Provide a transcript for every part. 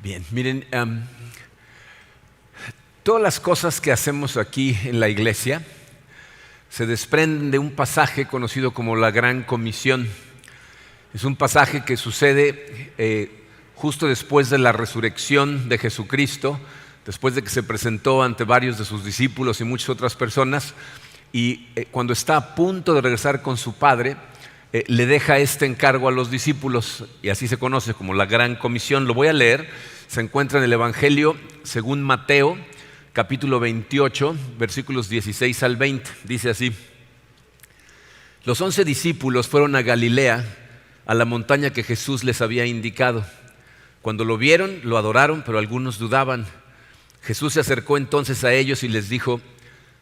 Bien, miren, todas las cosas que hacemos aquí en la iglesia se desprenden de un pasaje conocido como la Gran Comisión. Es un pasaje que sucede justo después de la resurrección de Jesucristo, después de que se presentó ante varios de sus discípulos y muchas otras personas, y cuando está a punto de regresar con su Padre, le deja este encargo a los discípulos, y así se conoce como la Gran Comisión. Lo voy a leer, se encuentra en el Evangelio según Mateo, capítulo 28, versículos 16 al 20. Dice así: Los 11 discípulos fueron a Galilea, a la montaña que Jesús les había indicado. Cuando lo vieron, lo adoraron, pero algunos dudaban. Jesús se acercó entonces a ellos y les dijo: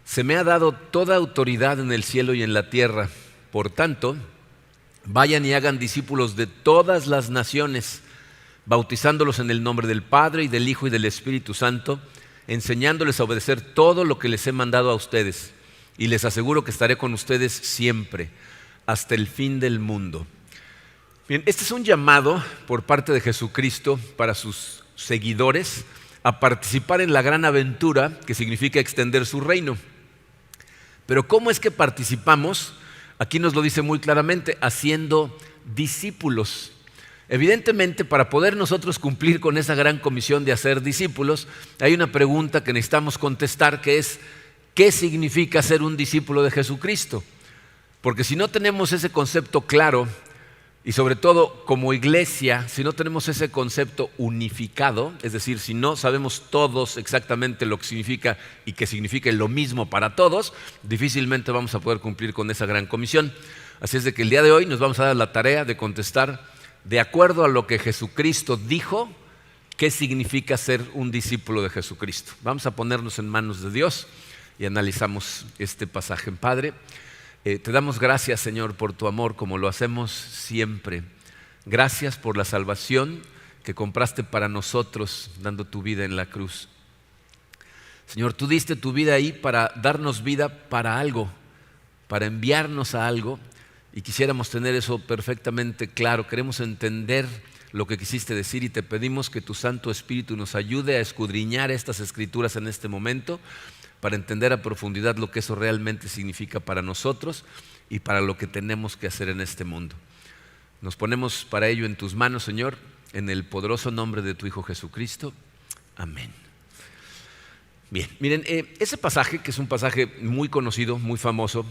Se me ha dado toda autoridad en el cielo y en la tierra. Por tanto, vayan y hagan discípulos de todas las naciones, bautizándolos en el nombre del Padre y del Hijo y del Espíritu Santo, enseñándoles a obedecer todo lo que les he mandado a ustedes. Y les aseguro que estaré con ustedes siempre, hasta el fin del mundo. Bien, este es un llamado por parte de Jesucristo para sus seguidores a participar en la gran aventura que significa extender su reino. Pero ¿cómo es que participamos? Aquí nos lo dice muy claramente: haciendo discípulos. Evidentemente, para poder nosotros cumplir con esa gran comisión de hacer discípulos, hay una pregunta que necesitamos contestar, que es: ¿qué significa ser un discípulo de Jesucristo? Porque si no tenemos ese concepto claro, y sobre todo como iglesia, si no tenemos ese concepto unificado, es decir, si no sabemos todos exactamente lo que significa y que signifique lo mismo para todos, difícilmente vamos a poder cumplir con esa gran comisión. Así es de que el día de hoy nos vamos a dar la tarea de contestar, de acuerdo a lo que Jesucristo dijo, qué significa ser un discípulo de Jesucristo. Vamos a ponernos en manos de Dios y analizamos este pasaje. Padre, te damos gracias, Señor, por tu amor, como lo hacemos siempre. Gracias por la salvación que compraste para nosotros, dando tu vida en la cruz. Señor, tú diste tu vida ahí para darnos vida para algo, para enviarnos a algo, y quisiéramos tener eso perfectamente claro. Queremos entender lo que quisiste decir y te pedimos que tu Santo Espíritu nos ayude a escudriñar estas Escrituras en este momento, para entender a profundidad lo que eso realmente significa para nosotros y para lo que tenemos que hacer en este mundo. Nos ponemos para ello en tus manos, Señor, en el poderoso nombre de tu Hijo Jesucristo. Amén. Bien, miren, ese pasaje, que es un pasaje muy conocido, muy famoso,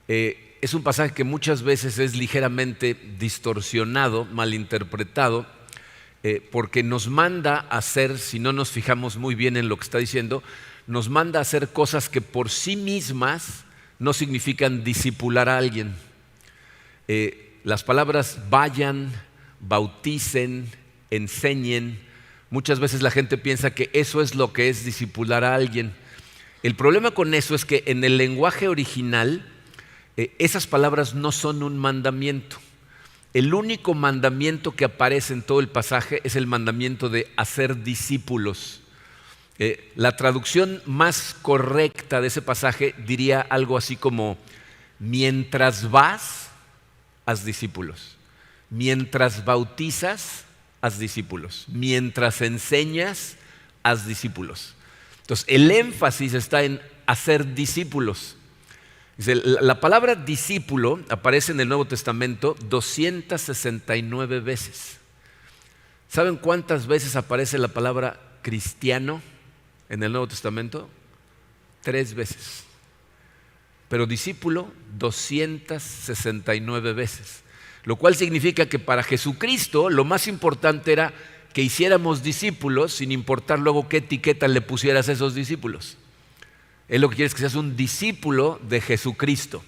es un pasaje que muchas veces es ligeramente distorsionado, malinterpretado, porque nos manda a hacer, si no nos fijamos muy bien en lo que está diciendo, nos manda a hacer cosas que por sí mismas no significan discipular a alguien. Las palabras vayan, bauticen, enseñen, muchas veces la gente piensa que eso es lo que es discipular a alguien. El problema con eso es que en el lenguaje original esas palabras no son un mandamiento. El único mandamiento que aparece en todo el pasaje es el mandamiento de hacer discípulos. La traducción más correcta de ese pasaje diría algo así como: mientras vas, haz discípulos; mientras bautizas, haz discípulos; mientras enseñas, haz discípulos. Entonces, el énfasis está en hacer discípulos. Dice, la palabra discípulo aparece en el Nuevo Testamento 269 veces. ¿Saben cuántas veces aparece la palabra cristiano en el Nuevo Testamento? 3 veces. Pero discípulo 269 veces. Lo cual significa que para Jesucristo lo más importante era que hiciéramos discípulos, sin importar luego qué etiqueta le pusieras a esos discípulos. Él lo que quiere es que seas un discípulo de Jesucristo,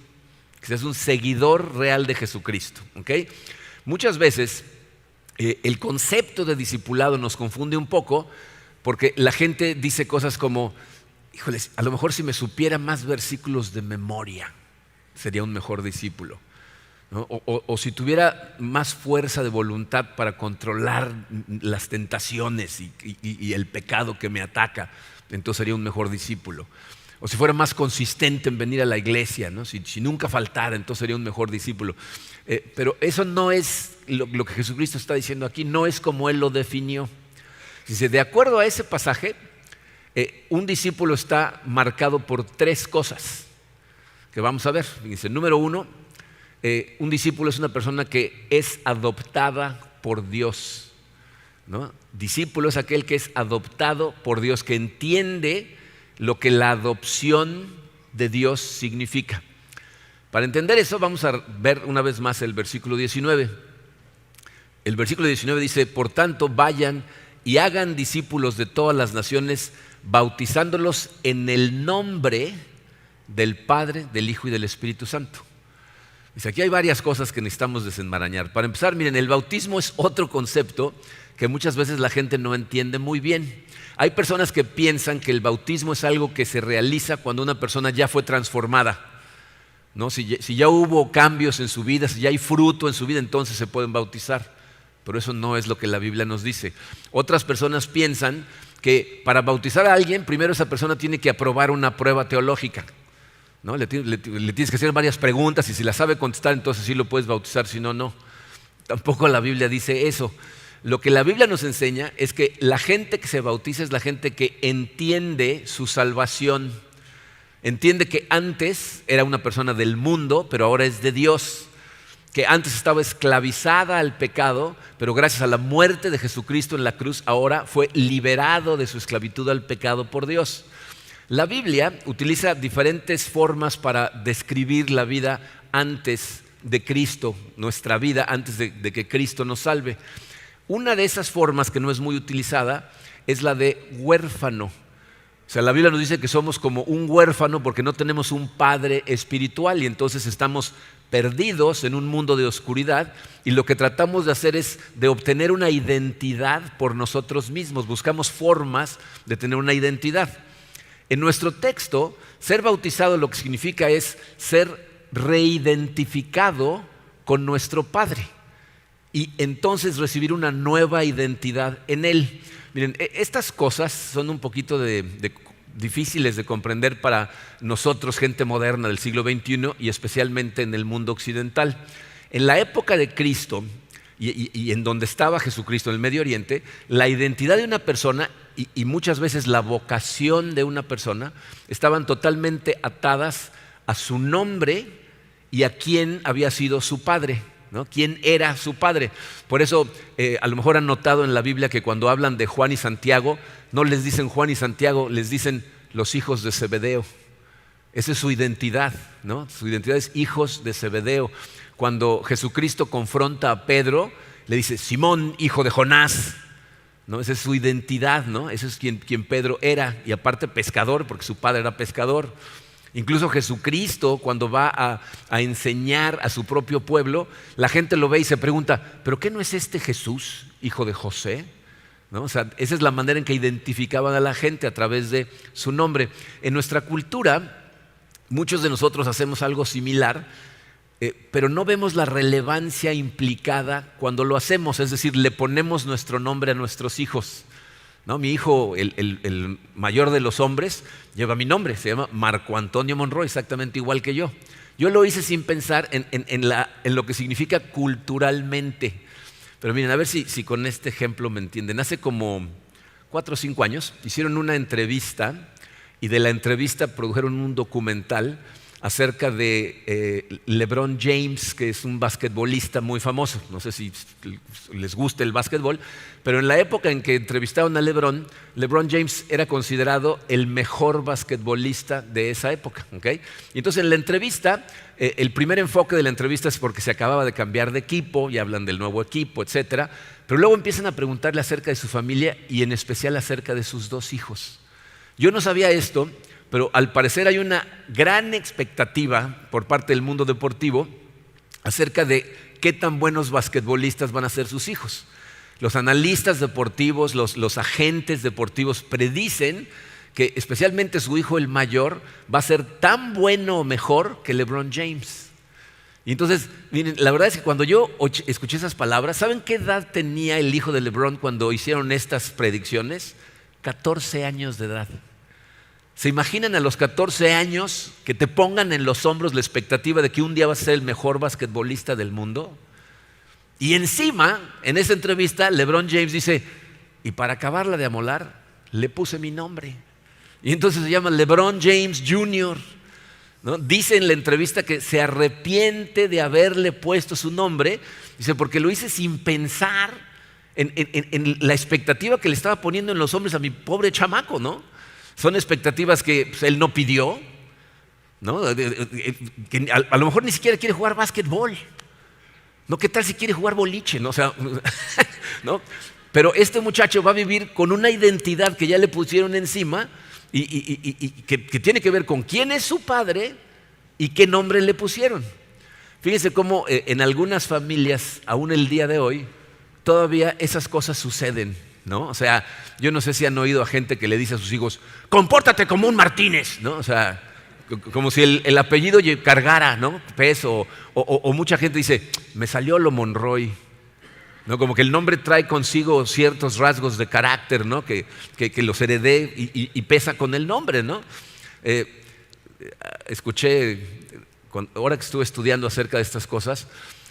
que seas un seguidor real de Jesucristo. ¿Okay? Muchas veces el concepto de discipulado nos confunde un poco, porque la gente dice cosas como: híjoles, a lo mejor si me supiera más versículos de memoria, sería un mejor discípulo, ¿no? O si tuviera más fuerza de voluntad para controlar las tentaciones y el pecado que me ataca, entonces sería un mejor discípulo. O si fuera más consistente en venir a la iglesia, ¿no? Si nunca faltara, entonces sería un mejor discípulo. Pero eso no es lo que Jesucristo está diciendo aquí, no es como Él lo definió. Dice, de acuerdo a ese pasaje, un discípulo está marcado por 3 cosas que vamos a ver. Dice, número 1, un discípulo es una persona que es adoptada por Dios, ¿no? Discípulo es aquel que es adoptado por Dios, que entiende lo que la adopción de Dios significa. Para entender eso, vamos a ver una vez más el versículo 19. El versículo 19 dice, por tanto, vayan y hagan discípulos de todas las naciones, bautizándolos en el nombre del Padre, del Hijo y del Espíritu Santo. Dice, aquí hay varias cosas que necesitamos desenmarañar. Para empezar, miren, el bautismo es otro concepto que muchas veces la gente no entiende muy bien. Hay personas que piensan que el bautismo es algo que se realiza cuando una persona ya fue transformada, ¿no? Si ya hubo cambios en su vida, si ya hay fruto en su vida, entonces se pueden bautizar. Pero eso no es lo que la Biblia nos dice. Otras personas piensan que para bautizar a alguien, primero esa persona tiene que aprobar una prueba teológica, ¿no? Le tienes que hacer varias preguntas y si la sabe contestar, entonces sí lo puedes bautizar, si no, no. Tampoco la Biblia dice eso. Lo que la Biblia nos enseña es que la gente que se bautiza es la gente que entiende su salvación. Entiende que antes era una persona del mundo, pero ahora es de Dios. Que antes estaba esclavizada al pecado, pero gracias a la muerte de Jesucristo en la cruz, ahora fue liberado de su esclavitud al pecado por Dios. La Biblia utiliza diferentes formas para describir la vida antes de Cristo, nuestra vida antes de que Cristo nos salve. Una de esas formas que no es muy utilizada es la de huérfano. O sea, la Biblia nos dice que somos como un huérfano porque no tenemos un padre espiritual y entonces estamos perdidos en un mundo de oscuridad y lo que tratamos de hacer es de obtener una identidad por nosotros mismos. Buscamos formas de tener una identidad. En nuestro texto, ser bautizado lo que significa es ser reidentificado con nuestro Padre y entonces recibir una nueva identidad en Él. Miren, estas cosas son un poquito difíciles de comprender para nosotros, gente moderna del siglo XXI y especialmente en el mundo occidental. En la época de Cristo y en donde estaba Jesucristo, en el Medio Oriente, la identidad de una persona y muchas veces la vocación de una persona estaban totalmente atadas a su nombre y a quién había sido su padre, ¿no? ¿Quién era su padre? Por eso a lo mejor han notado en la Biblia que cuando hablan de Juan y Santiago, no les dicen Juan y Santiago, les dicen los hijos de Zebedeo. Esa es su identidad, ¿no? Su identidad es hijos de Zebedeo. Cuando Jesucristo confronta a Pedro, le dice Simón, hijo de Jonás, ¿no? Esa es su identidad, ¿no? Ese es quien Pedro era, y aparte pescador, porque su padre era pescador. Incluso Jesucristo, cuando va a enseñar a su propio pueblo, la gente lo ve y se pregunta, ¿pero qué no es este Jesús, hijo de José? ¿No? O sea, esa es la manera en que identificaban a la gente, a través de su nombre. En nuestra cultura, muchos de nosotros hacemos algo similar, pero no vemos la relevancia implicada cuando lo hacemos, es decir, le ponemos nuestro nombre a nuestros hijos. ¿No? Mi hijo, el mayor de los hombres, lleva mi nombre, se llama Marco Antonio Monroy, exactamente igual que yo. Yo lo hice sin pensar en lo que significa culturalmente. Pero miren, a ver si con este ejemplo me entienden. Hace como 4 o 5 años hicieron una entrevista y de la entrevista produjeron un documental acerca de LeBron James, que es un basquetbolista muy famoso. No sé si les gusta el básquetbol, pero en la época en que entrevistaron a LeBron James era considerado el mejor basquetbolista de esa época, ¿okay? Y entonces en la entrevista, el primer enfoque de la entrevista es porque se acababa de cambiar de equipo y hablan del nuevo equipo, etcétera. Pero luego empiezan a preguntarle acerca de su familia y en especial acerca de sus 2 hijos. Yo no sabía esto, pero al parecer hay una gran expectativa por parte del mundo deportivo acerca de qué tan buenos basquetbolistas van a ser sus hijos. Los analistas deportivos, los agentes deportivos predicen que especialmente su hijo el mayor va a ser tan bueno o mejor que LeBron James. Y entonces, miren, la verdad es que cuando yo escuché esas palabras, ¿saben qué edad tenía el hijo de LeBron cuando hicieron estas predicciones? 14 años de edad. ¿Se imaginan a los 14 años que te pongan en los hombros la expectativa de que un día vas a ser el mejor basquetbolista del mundo? Y encima, en esa entrevista, LeBron James dice, y para acabarla de amolar, le puse mi nombre. Y entonces se llama LeBron James Jr., ¿no? Dice en la entrevista que se arrepiente de haberle puesto su nombre, dice, porque lo hice sin pensar en la expectativa que le estaba poniendo en los hombres a mi pobre chamaco, ¿no? Son expectativas que pues, él no pidió, ¿no? Que a lo mejor ni siquiera quiere jugar básquetbol, ¿no? ¿Qué tal si quiere jugar boliche? ¿No? O sea, ¿no? Pero este muchacho va a vivir con una identidad que ya le pusieron encima y que tiene que ver con quién es su padre y qué nombre le pusieron. Fíjense cómo en algunas familias, aún el día de hoy, todavía esas cosas suceden, ¿no? O sea, yo no sé si han oído a gente que le dice a sus hijos, compórtate como un Martínez, ¿no? O sea, como si el apellido cargara, ¿no? Peso, o mucha gente dice, me salió lo Monroy, ¿no? Como que el nombre trae consigo ciertos rasgos de carácter, ¿no? Que los heredé y pesa con el nombre, ¿no? Escuché, ahora que estuve estudiando acerca de estas cosas,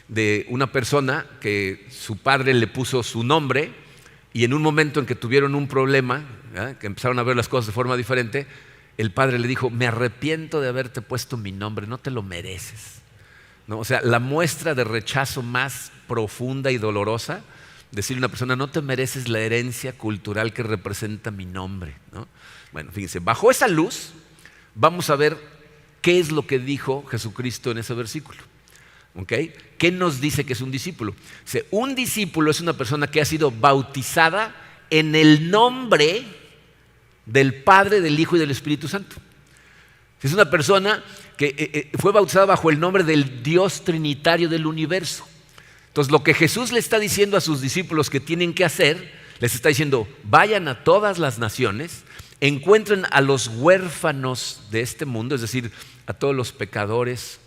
de una persona que su padre le puso su nombre y en un momento en que tuvieron un problema, que empezaron a ver las cosas de forma diferente, el padre le dijo, me arrepiento de haberte puesto mi nombre, no te lo mereces, ¿no? O sea, la muestra de rechazo más profunda y dolorosa, decirle a una persona, no te mereces la herencia cultural que representa mi nombre, ¿no? Bueno, fíjense, bajo esa luz vamos a ver qué es lo que dijo Jesucristo en ese versículo. ¿Okay? ¿Qué nos dice que es un discípulo? Dice, un discípulo es una persona que ha sido bautizada en el nombre del Padre, del Hijo y del Espíritu Santo. Es una persona que fue bautizada bajo el nombre del Dios trinitario del universo. Entonces, lo que Jesús le está diciendo a sus discípulos que tienen que hacer, les está diciendo, vayan a todas las naciones, encuentren a los huérfanos de este mundo, es decir, a todos los pecadores,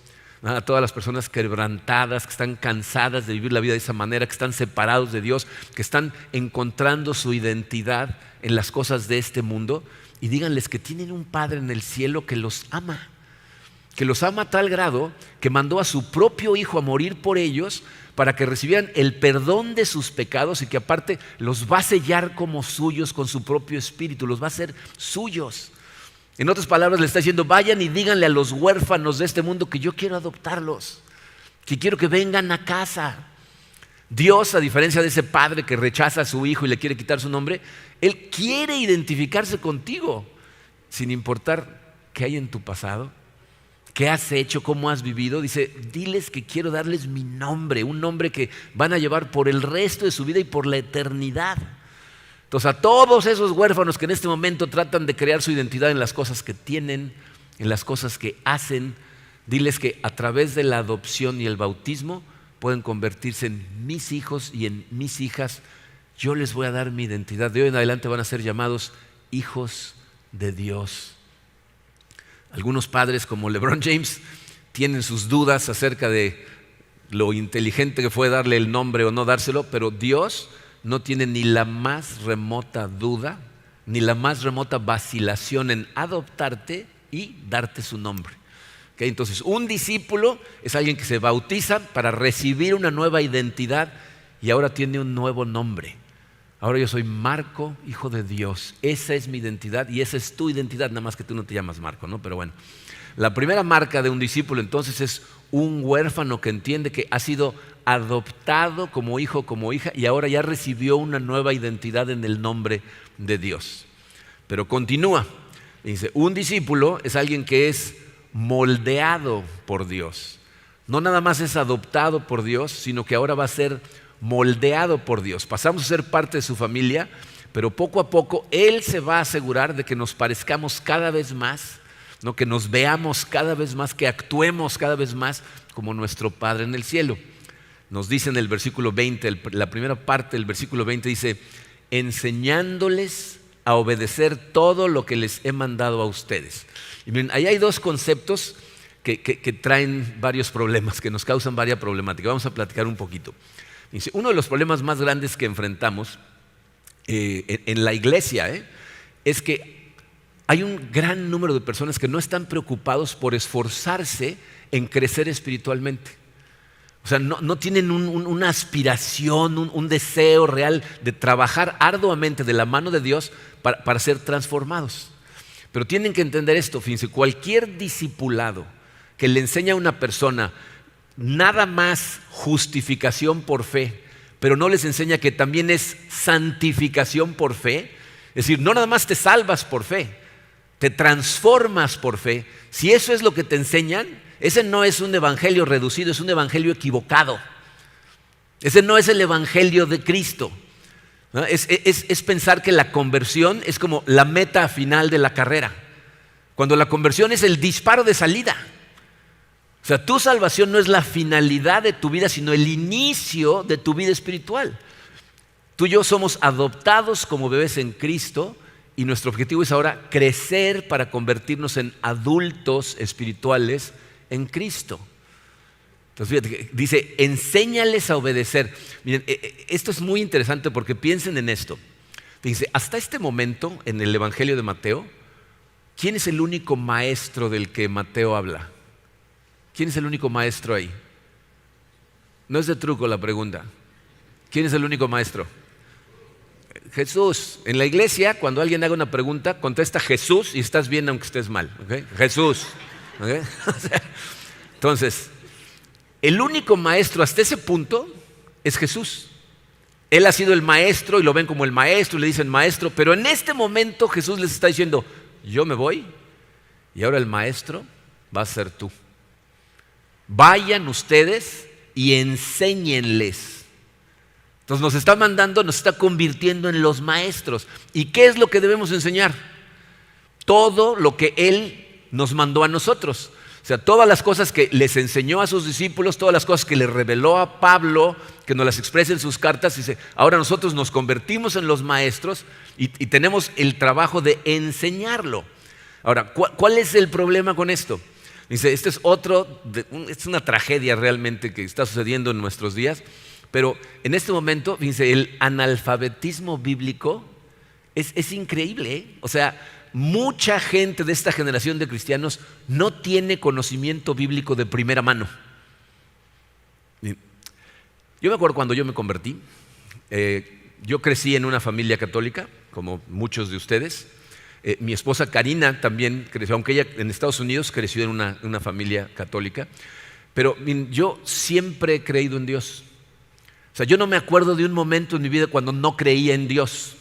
a todas las personas quebrantadas, que están cansadas de vivir la vida de esa manera, que están separados de Dios, que están encontrando su identidad en las cosas de este mundo, y díganles que tienen un Padre en el cielo que los ama a tal grado que mandó a su propio Hijo a morir por ellos para que recibieran el perdón de sus pecados y que aparte los va a sellar como suyos con su propio espíritu, los va a hacer suyos. En otras palabras, le está diciendo, vayan y díganle a los huérfanos de este mundo que yo quiero adoptarlos, que quiero que vengan a casa. Dios, a diferencia de ese padre que rechaza a su hijo y le quiere quitar su nombre, Él quiere identificarse contigo, sin importar qué hay en tu pasado, qué has hecho, cómo has vivido. Dice, diles que quiero darles mi nombre, un nombre que van a llevar por el resto de su vida y por la eternidad. Entonces, a todos esos huérfanos que en este momento tratan de crear su identidad en las cosas que tienen, en las cosas que hacen, diles que a través de la adopción y el bautismo pueden convertirse en mis hijos y en mis hijas. Yo les voy a dar mi identidad. De hoy en adelante van a ser llamados hijos de Dios. Algunos padres como LeBron James tienen sus dudas acerca de lo inteligente que fue darle el nombre o no dárselo, pero Dios no tiene ni la más remota duda, ni la más remota vacilación en adoptarte y darte su nombre. ¿Okay? Entonces, un discípulo es alguien que se bautiza para recibir una nueva identidad y ahora tiene un nuevo nombre. Ahora yo soy Marco, hijo de Dios. Esa es mi identidad y esa es tu identidad, nada más que tú no te llamas Marco, ¿no? Pero bueno, la primera marca de un discípulo entonces es un huérfano que entiende que ha sido adoptado como hijo, como hija, y ahora ya recibió una nueva identidad en el nombre de Dios. Pero continúa, dice, un discípulo es alguien que es moldeado por Dios. No nada más es adoptado por Dios, sino que ahora va a ser moldeado por Dios. Pasamos a ser parte de su familia, pero poco a poco Él se va a asegurar de que nos parezcamos cada vez más, ¿no? Que nos veamos cada vez más, que actuemos cada vez más como nuestro Padre en el cielo. Nos dice en el versículo 20, la primera parte del versículo 20 dice, enseñándoles a obedecer todo lo que les he mandado a ustedes. Y miren, ahí hay dos conceptos que traen varios problemas, que nos causan varias problemáticas. Vamos a platicar un poquito. Dice, uno de los problemas más grandes que enfrentamos en la iglesia es que hay un gran número de personas que no están preocupados por esforzarse en crecer espiritualmente. O sea, no tienen una aspiración, un deseo real de trabajar arduamente de la mano de Dios para ser transformados. Pero tienen que entender esto, fíjense, cualquier discipulado que le enseña a una persona nada más justificación por fe, pero no les enseña que también es santificación por fe, es decir, no nada más te salvas por fe, te transformas por fe. Si eso es lo que te enseñan, ese no es un evangelio reducido, es un evangelio equivocado. Ese no es el evangelio de Cristo, ¿no? Es pensar que la conversión es como la meta final de la carrera, cuando la conversión es el disparo de salida. O sea, tu salvación no es la finalidad de tu vida, sino el inicio de tu vida espiritual. Tú y yo somos adoptados como bebés en Cristo y nuestro objetivo es ahora crecer para convertirnos en adultos espirituales en Cristo. Entonces, fíjate, dice, enséñales a obedecer. Miren, esto es muy interesante porque piensen en esto. Dice, hasta este momento en el Evangelio de Mateo, ¿quién es el único maestro del que Mateo habla? ¿Quién es el único maestro ahí? No es de truco la pregunta. ¿Quién es el único maestro? Jesús. En la iglesia, cuando alguien haga una pregunta, contesta Jesús y estás bien aunque estés mal. ¿Okay? Jesús. ¿Okay? Entonces, el único maestro hasta ese punto es Jesús. Él ha sido el maestro y lo ven como el maestro y le dicen maestro, pero en este momento Jesús les está diciendo, yo me voy y ahora el maestro va a ser tú. Vayan ustedes y enséñenles. Entonces nos está mandando, nos está convirtiendo en los maestros. ¿Y qué es lo que debemos enseñar? Todo lo que Él nos mandó a nosotros. O sea, todas las cosas que les enseñó a sus discípulos, todas las cosas que le reveló a Pablo, que nos las expresa en sus cartas, dice, ahora nosotros nos convertimos en los maestros y tenemos el trabajo de enseñarlo. Ahora, ¿cuál es el problema con esto? Dice, este es es una tragedia realmente que está sucediendo en nuestros días, pero en este momento, dice, el analfabetismo bíblico es increíble, ¿eh? O sea, mucha gente de esta generación de cristianos no tiene conocimiento bíblico de primera mano. Yo me acuerdo cuando yo me convertí, yo crecí en una familia católica, como muchos de ustedes. Mi esposa Karina también creció, aunque ella en Estados Unidos creció en una familia católica. Pero yo siempre he creído en Dios. O sea, yo no me acuerdo de un momento en mi vida cuando no creía en Dios.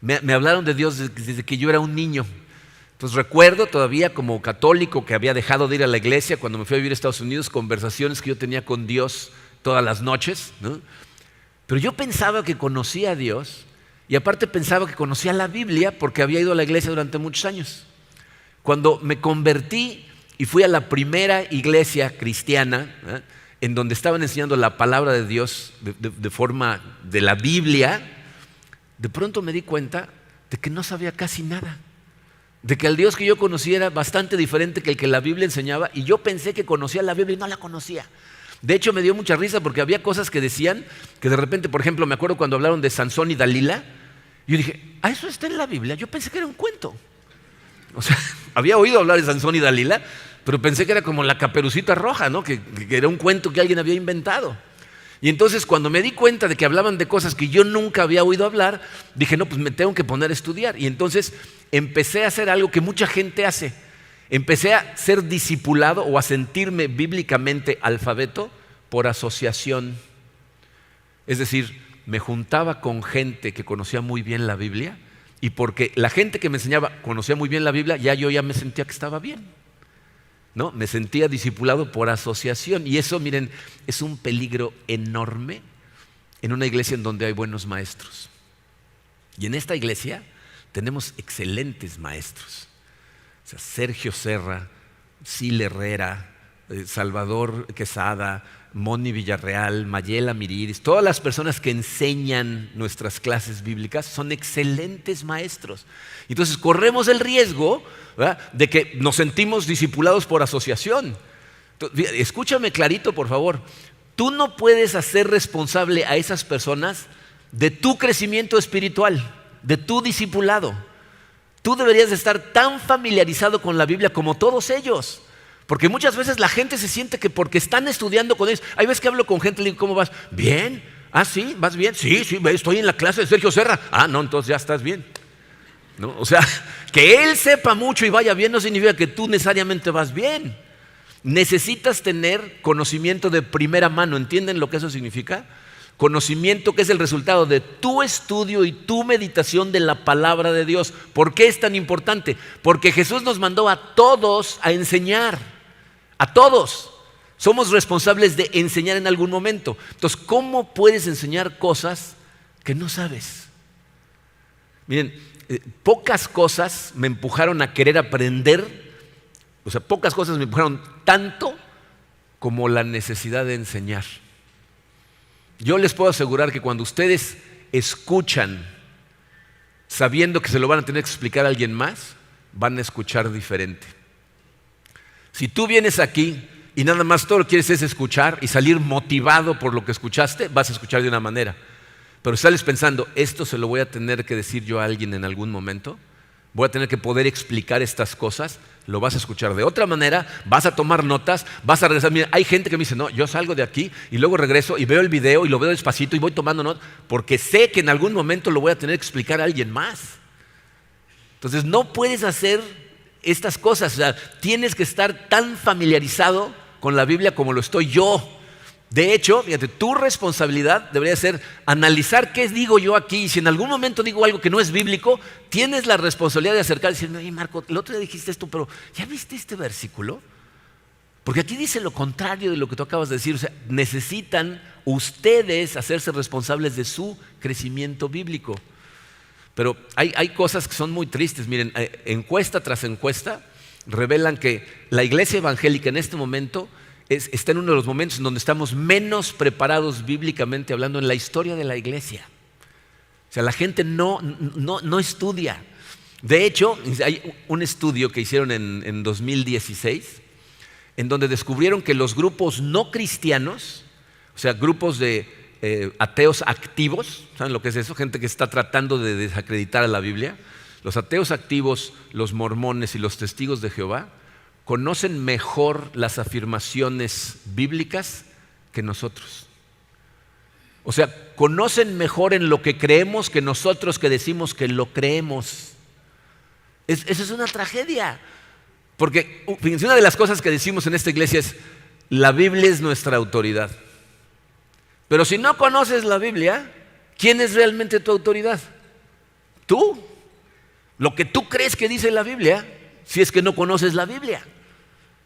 Me hablaron de Dios desde que yo era un niño. Entonces recuerdo todavía como católico que había dejado de ir a la iglesia cuando me fui a vivir a Estados Unidos, conversaciones que yo tenía con Dios todas las noches, ¿no? Pero yo pensaba que conocía a Dios. Y aparte pensaba que conocía la Biblia porque había ido a la iglesia durante muchos años. Cuando me convertí y fui a la primera iglesia cristiana, en donde estaban enseñando la palabra de Dios de forma de la Biblia, de pronto me di cuenta de que no sabía casi nada. De que el Dios que yo conocía era bastante diferente que el que la Biblia enseñaba y yo pensé que conocía la Biblia y no la conocía. De hecho me dio mucha risa porque había cosas que decían que de repente, por ejemplo, me acuerdo cuando hablaron de Sansón y Dalila. Yo dije, ¿eso está en la Biblia? Yo pensé que era un cuento. O sea, había oído hablar de Sansón y Dalila, pero pensé que era como la Caperucita Roja, ¿no? Que era un cuento que alguien había inventado. Y entonces cuando me di cuenta de que hablaban de cosas que yo nunca había oído hablar, dije, no, pues me tengo que poner a estudiar. Y entonces empecé a hacer algo que mucha gente hace. Empecé a ser discipulado o a sentirme bíblicamente alfabeto por asociación. Es decir, me juntaba con gente que conocía muy bien la Biblia y porque la gente que me enseñaba conocía muy bien la Biblia, yo ya me sentía que estaba bien, ¿no? Me sentía discipulado por asociación y eso, miren, es un peligro enorme en una iglesia en donde hay buenos maestros. Y en esta iglesia tenemos excelentes maestros. O sea, Sergio Serra, Sil Herrera, Salvador Quesada, Moni Villarreal, Mayela Miriris, todas las personas que enseñan nuestras clases bíblicas son excelentes maestros. Entonces corremos el riesgo, ¿verdad?, de que nos sentimos discipulados por asociación. Entonces, escúchame clarito, por favor. Tú no puedes hacer responsable a esas personas de tu crecimiento espiritual, de tu discipulado. Tú deberías de estar tan familiarizado con la Biblia como todos ellos. Porque muchas veces la gente se siente que porque están estudiando con ellos, hay veces que hablo con gente y le digo, ¿cómo vas? Bien. Ah, sí, ¿vas bien? Sí, estoy en la clase de Sergio Serra. Ah, no, entonces ya estás bien, ¿no? O sea, que él sepa mucho y vaya bien no significa que tú necesariamente vas bien. Necesitas tener conocimiento de primera mano. ¿Entienden lo que eso significa? Conocimiento que es el resultado de tu estudio y tu meditación de la palabra de Dios. ¿Por qué es tan importante? Porque Jesús nos mandó a todos a enseñar. A todos. Somos responsables de enseñar en algún momento. Entonces, ¿cómo puedes enseñar cosas que no sabes? Miren, pocas cosas me empujaron a querer aprender. O sea, pocas cosas me empujaron tanto como la necesidad de enseñar. Yo les puedo asegurar que cuando ustedes escuchan sabiendo que se lo van a tener que explicar a alguien más, van a escuchar diferente. Si tú vienes aquí y nada más todo lo que quieres es escuchar y salir motivado por lo que escuchaste, vas a escuchar de una manera. Pero si sales pensando, esto se lo voy a tener que decir yo a alguien en algún momento, voy a tener que poder explicar estas cosas, lo vas a escuchar de otra manera, vas a tomar notas, vas a regresar. Mira, hay gente que me dice, no, yo salgo de aquí y luego regreso y veo el video y lo veo despacito y voy tomando notas, porque sé que en algún momento lo voy a tener que explicar a alguien más. Entonces no puedes hacer estas cosas, o sea, tienes que estar tan familiarizado con la Biblia como lo estoy yo. De hecho, fíjate, tu responsabilidad debería ser analizar qué digo yo aquí. Y si en algún momento digo algo que no es bíblico, tienes la responsabilidad de acercar y decirme, oye Marco, el otro día dijiste esto, pero ¿ya viste este versículo? Porque aquí dice lo contrario de lo que tú acabas de decir. O sea, necesitan ustedes hacerse responsables de su crecimiento bíblico. Pero hay cosas que son muy tristes. Miren, encuesta tras encuesta revelan que la iglesia evangélica en este momento está en uno de los momentos en donde estamos menos preparados bíblicamente hablando en la historia de la iglesia. O sea, la gente no estudia. De hecho, hay un estudio que hicieron en 2016 en donde descubrieron que los grupos no cristianos, o sea, grupos de ateos activos, ¿saben lo que es eso? Gente que está tratando de desacreditar a la Biblia. Los ateos activos, los mormones y los testigos de Jehová conocen mejor las afirmaciones bíblicas que nosotros. O sea, conocen mejor en lo que creemos que nosotros que decimos que lo creemos. Eso es una tragedia. Porque fíjense, una de las cosas que decimos en esta iglesia es, la Biblia es nuestra autoridad. Pero si no conoces la Biblia, ¿quién es realmente tu autoridad? Tú. Lo que tú crees que dice la Biblia, si es que no conoces la Biblia.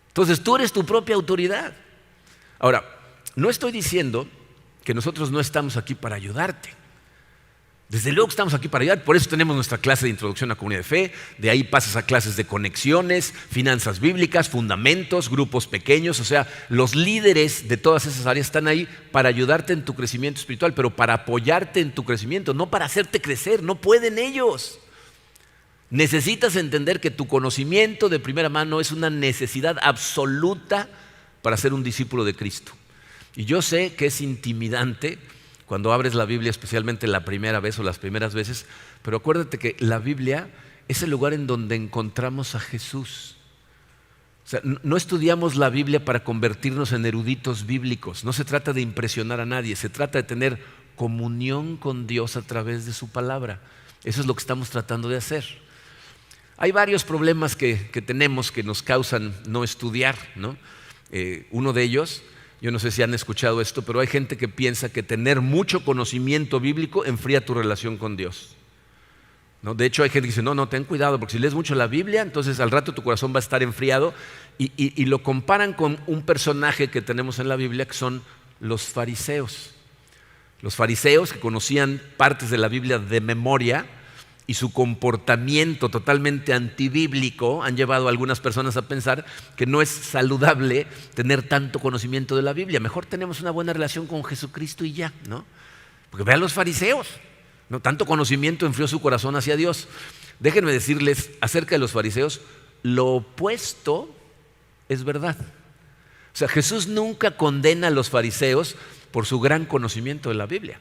Entonces tú eres tu propia autoridad. Ahora, no estoy diciendo que nosotros no estamos aquí para ayudarte. Desde luego que estamos aquí para ayudar, por eso tenemos nuestra clase de introducción a comunidad de fe, de ahí pasas a clases de conexiones, finanzas bíblicas, fundamentos, grupos pequeños, o sea, los líderes de todas esas áreas están ahí para ayudarte en tu crecimiento espiritual, pero para apoyarte en tu crecimiento, no para hacerte crecer, no pueden ellos. Necesitas entender que tu conocimiento de primera mano es una necesidad absoluta para ser un discípulo de Cristo. Y yo sé que es intimidante cuando abres la Biblia, especialmente la primera vez o las primeras veces, pero acuérdate que la Biblia es el lugar en donde encontramos a Jesús. O sea, no estudiamos la Biblia para convertirnos en eruditos bíblicos, no se trata de impresionar a nadie, se trata de tener comunión con Dios a través de su palabra. Eso es lo que estamos tratando de hacer. Hay varios problemas que tenemos que nos causan no estudiar, ¿no? Uno de ellos, yo no sé si han escuchado esto, pero hay gente que piensa que tener mucho conocimiento bíblico enfría tu relación con Dios, ¿no? De hecho, hay gente que dice, no, ten cuidado, porque si lees mucho la Biblia, entonces al rato tu corazón va a estar enfriado. Y lo comparan con un personaje que tenemos en la Biblia, que son los fariseos. Los fariseos que conocían partes de la Biblia de memoria, y su comportamiento totalmente antibíblico han llevado a algunas personas a pensar que no es saludable tener tanto conocimiento de la Biblia. Mejor tenemos una buena relación con Jesucristo y ya, ¿no? Porque vean los fariseos, ¿no? Tanto conocimiento enfrió su corazón hacia Dios. Déjenme decirles acerca de los fariseos, lo opuesto es verdad. O sea, Jesús nunca condena a los fariseos por su gran conocimiento de la Biblia.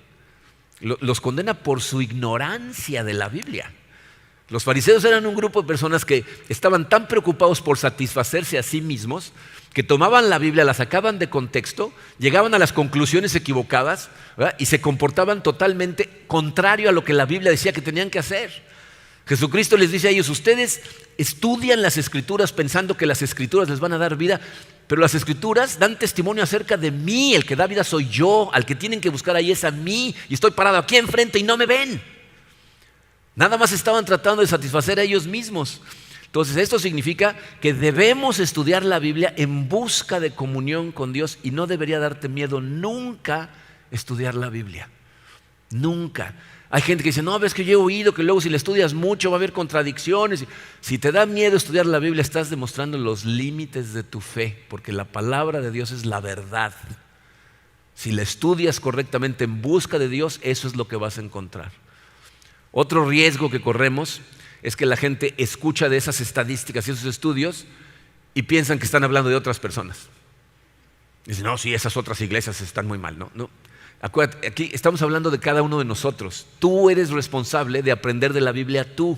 Los condena por su ignorancia de la Biblia. Los fariseos eran un grupo de personas que estaban tan preocupados por satisfacerse a sí mismos que tomaban la Biblia, la sacaban de contexto, llegaban a las conclusiones equivocadas, ¿verdad? Y se comportaban totalmente contrario a lo que la Biblia decía que tenían que hacer. Jesucristo les dice a ellos: ustedes estudian las Escrituras pensando que las Escrituras les van a dar vida, pero las Escrituras dan testimonio acerca de mí. El que da vida soy yo, al que tienen que buscar ahí es a mí, y estoy parado aquí enfrente y no me ven. Nada más estaban tratando de satisfacer a ellos mismos. Entonces esto significa que debemos estudiar la Biblia en busca de comunión con Dios, y no debería darte miedo nunca estudiar la Biblia. Nunca. Hay gente que dice: no, ves que yo he oído que luego si la estudias mucho va a haber contradicciones. Si te da miedo estudiar la Biblia, estás demostrando los límites de tu fe, porque la palabra de Dios es la verdad. Si la estudias correctamente en busca de Dios, eso es lo que vas a encontrar. Otro riesgo que corremos es que la gente escucha de esas estadísticas y esos estudios y piensan que están hablando de otras personas. Dicen: no, sí, esas otras iglesias están muy mal. No. Acuérdate, aquí estamos hablando de cada uno de nosotros. Tú eres responsable de aprender de la Biblia tú.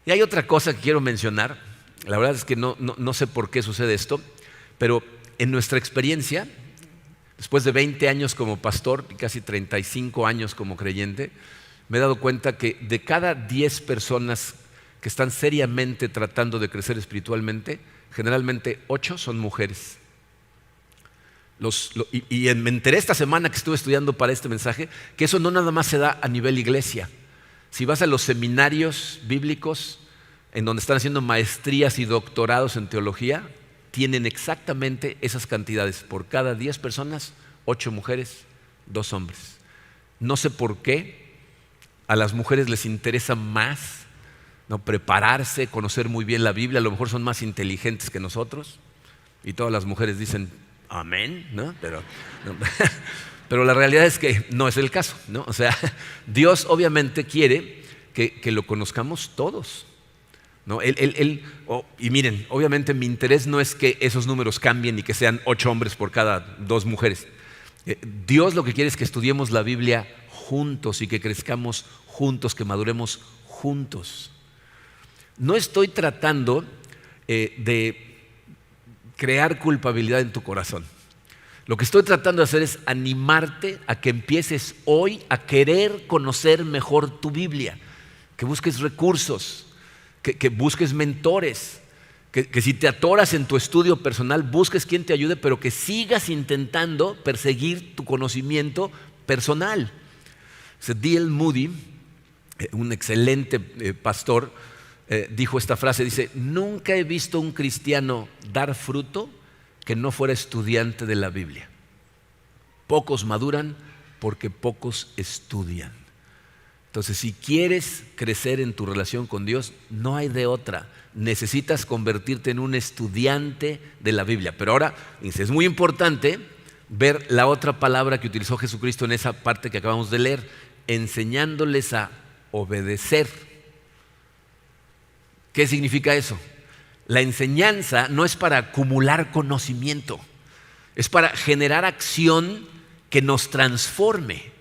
Y hay otra cosa que quiero mencionar. La verdad es que no sé por qué sucede esto, pero en nuestra experiencia, después de 20 años como pastor y casi 35 años como creyente, me he dado cuenta que de cada 10 personas que están seriamente tratando de crecer espiritualmente, generalmente 8 son mujeres. Me enteré esta semana que estuve estudiando para este mensaje que eso no nada más se da a nivel iglesia. Si vas a los seminarios bíblicos en donde están haciendo maestrías y doctorados en teología, tienen exactamente esas cantidades. Por cada 10 personas, 8 mujeres, 2 hombres. No sé por qué a las mujeres les interesa más, ¿no?, prepararse, conocer muy bien la Biblia. A lo mejor son más inteligentes que nosotros y todas las mujeres dicen amén, ¿no? Pero la realidad es que no es el caso, ¿no? O sea, Dios obviamente quiere que lo conozcamos todos, ¿no? Y miren, obviamente mi interés no es que esos números cambien y que sean 8 hombres por cada 2 mujeres. Dios lo que quiere es que estudiemos la Biblia juntos y que crezcamos juntos, que maduremos juntos. No estoy tratando de crear culpabilidad en tu corazón. Lo que estoy tratando de hacer es animarte a que empieces hoy a querer conocer mejor tu Biblia, que busques recursos, que busques mentores, que si te atoras en tu estudio personal, busques quien te ayude, pero que sigas intentando perseguir tu conocimiento personal. D.L. Moody, un excelente pastor, dijo esta frase, dice: nunca he visto un cristiano dar fruto que no fuera estudiante de la Biblia. Pocos maduran porque pocos estudian. Entonces, si quieres crecer en tu relación con Dios, no hay de otra. Necesitas convertirte en un estudiante de la Biblia. Pero ahora, es muy importante ver la otra palabra que utilizó Jesucristo en esa parte que acabamos de leer: enseñándoles a obedecer. ¿Qué significa eso? La enseñanza no es para acumular conocimiento, es para generar acción que nos transforme.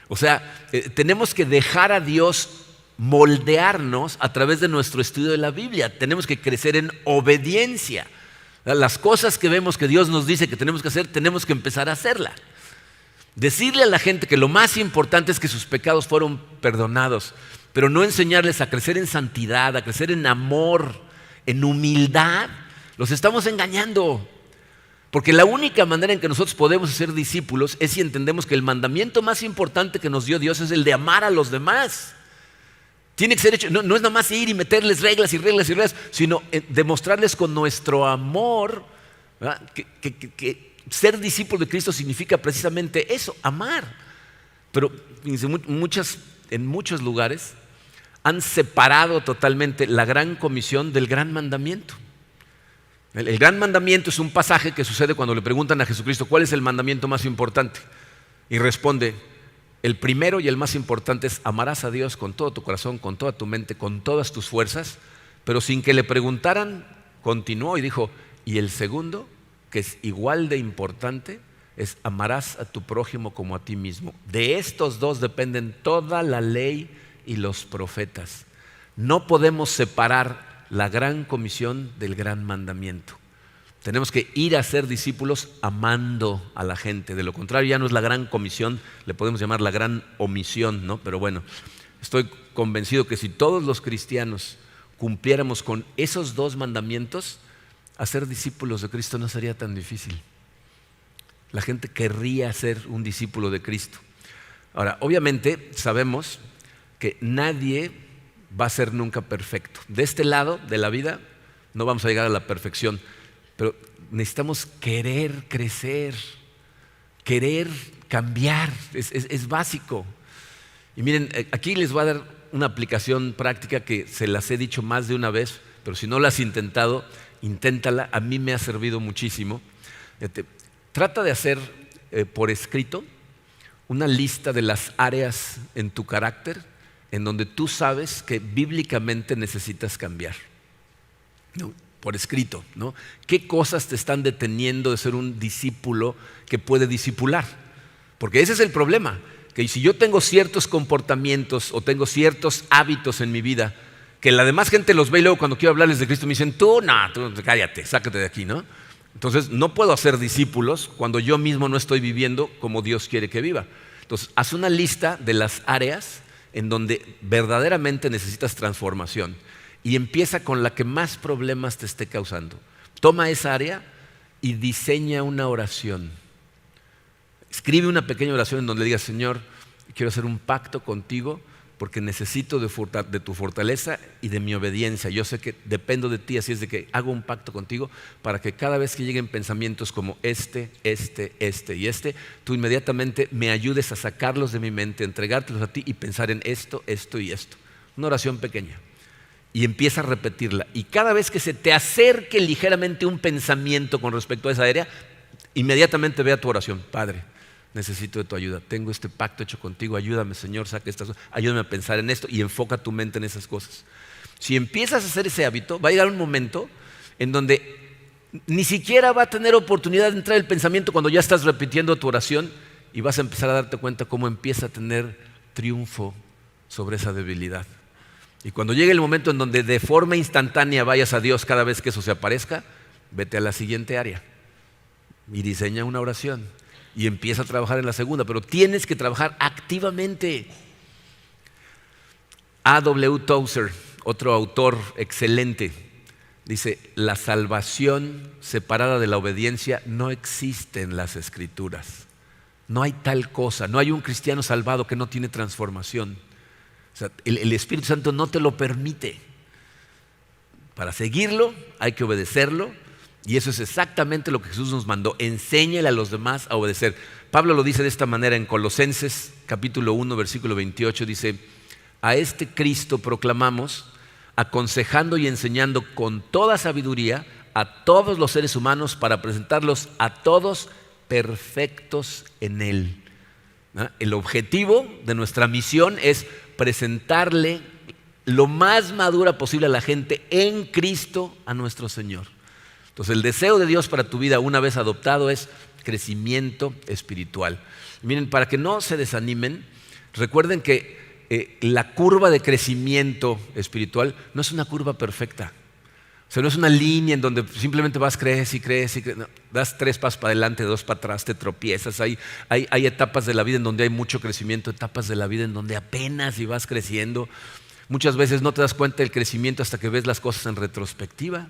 O sea, tenemos que dejar a Dios moldearnos a través de nuestro estudio de la Biblia. Tenemos que crecer en obediencia. Las cosas que vemos que Dios nos dice que tenemos que hacer, tenemos que empezar a hacerlas. Decirle a la gente que lo más importante es que sus pecados fueron perdonados, pero no enseñarles a crecer en santidad, a crecer en amor, en humildad, los estamos engañando. Porque la única manera en que nosotros podemos ser discípulos es si entendemos que el mandamiento más importante que nos dio Dios es el de amar a los demás. Tiene que ser hecho, no es nada más ir y meterles reglas y reglas y reglas, sino demostrarles con nuestro amor, ¿verdad?, que ser discípulo de Cristo significa precisamente eso, amar. Pero en muchos lugares han separado totalmente la gran comisión del gran mandamiento. El gran mandamiento es un pasaje que sucede cuando le preguntan a Jesucristo: ¿cuál es el mandamiento más importante? Y responde: el primero y el más importante es amarás a Dios con todo tu corazón, con toda tu mente, con todas tus fuerzas. Pero sin que le preguntaran, continuó y dijo: y el segundo, que es igual de importante, es amarás a tu prójimo como a ti mismo. De estos dos dependen toda la ley y los profetas. No podemos separar la gran comisión del gran mandamiento. Tenemos que ir a ser discípulos amando a la gente. De lo contrario, ya no es la gran comisión, le podemos llamar la gran omisión, ¿no? Pero bueno, estoy convencido que si todos los cristianos cumpliéramos con esos dos mandamientos, hacer discípulos de Cristo no sería tan difícil. La gente querría ser un discípulo de Cristo. Ahora, obviamente sabemos que nadie va a ser nunca perfecto. De este lado de la vida no vamos a llegar a la perfección, pero necesitamos querer crecer, querer cambiar, es básico. Y miren, aquí les voy a dar una aplicación práctica que se las he dicho más de una vez, pero si no la has intentado, inténtala, a mí me ha servido muchísimo. Trata de hacer por escrito una lista de las áreas en tu carácter en donde tú sabes que bíblicamente necesitas cambiar. ¿No? Por escrito, ¿no? ¿Qué cosas te están deteniendo de ser un discípulo que puede discipular? Porque ese es el problema, que si yo tengo ciertos comportamientos o tengo ciertos hábitos en mi vida, que la demás gente los ve y luego cuando quiero hablarles de Cristo me dicen, tú cállate, sácate de aquí, ¿no? Entonces no puedo hacer discípulos cuando yo mismo no estoy viviendo como Dios quiere que viva. Entonces haz una lista de las áreas en donde verdaderamente necesitas transformación y empieza con la que más problemas te esté causando. Toma esa área y diseña una oración. Escribe una pequeña oración en donde le digas, Señor, quiero hacer un pacto contigo porque necesito de tu fortaleza y de mi obediencia. Yo sé que dependo de ti, así es de que hago un pacto contigo para que cada vez que lleguen pensamientos como este y este, tú inmediatamente me ayudes a sacarlos de mi mente, entregártelos a ti y pensar en esto y esto. Una oración pequeña. Y empieza a repetirla. Y cada vez que se te acerque ligeramente un pensamiento con respecto a esa área, inmediatamente ve a tu oración. Padre, necesito de tu ayuda. Tengo este pacto hecho contigo. Ayúdame, Señor, saca estas cosas. Ayúdame a pensar en esto y enfoca tu mente en esas cosas. Si empiezas a hacer ese hábito, va a llegar un momento en donde ni siquiera va a tener oportunidad de entrar el pensamiento cuando ya estás repitiendo tu oración y vas a empezar a darte cuenta cómo empieza a tener triunfo sobre esa debilidad. Y cuando llegue el momento en donde de forma instantánea vayas a Dios cada vez que eso se aparezca, vete a la siguiente área y diseña una oración y empieza a trabajar en la segunda, pero tienes que trabajar activamente. A.W. Tozer, otro autor excelente, dice, la salvación separada de la obediencia no existe en las Escrituras. No hay tal cosa, no hay un cristiano salvado que no tiene transformación. O sea, el Espíritu Santo no te lo permite. Para seguirlo hay que obedecerlo y eso es exactamente lo que Jesús nos mandó. Enséñale a los demás a obedecer. Pablo lo dice de esta manera en Colosenses capítulo 1 versículo 28, dice, a este Cristo proclamamos, aconsejando y enseñando con toda sabiduría a todos los seres humanos para presentarlos a todos perfectos en Él. ¿No? El objetivo de nuestra misión es presentarle lo más madura posible a la gente en Cristo a nuestro Señor. Entonces el deseo de Dios para tu vida una vez adoptado es crecimiento espiritual. Miren, para que no se desanimen, recuerden que la curva de crecimiento espiritual no es una curva perfecta. O sea, no es una línea en donde simplemente vas, crees. No, das 3 pasos para adelante, 2 para atrás, te tropiezas. Hay etapas de la vida en donde hay mucho crecimiento, etapas de la vida en donde apenas y vas creciendo. Muchas veces no te das cuenta del crecimiento hasta que ves las cosas en retrospectiva.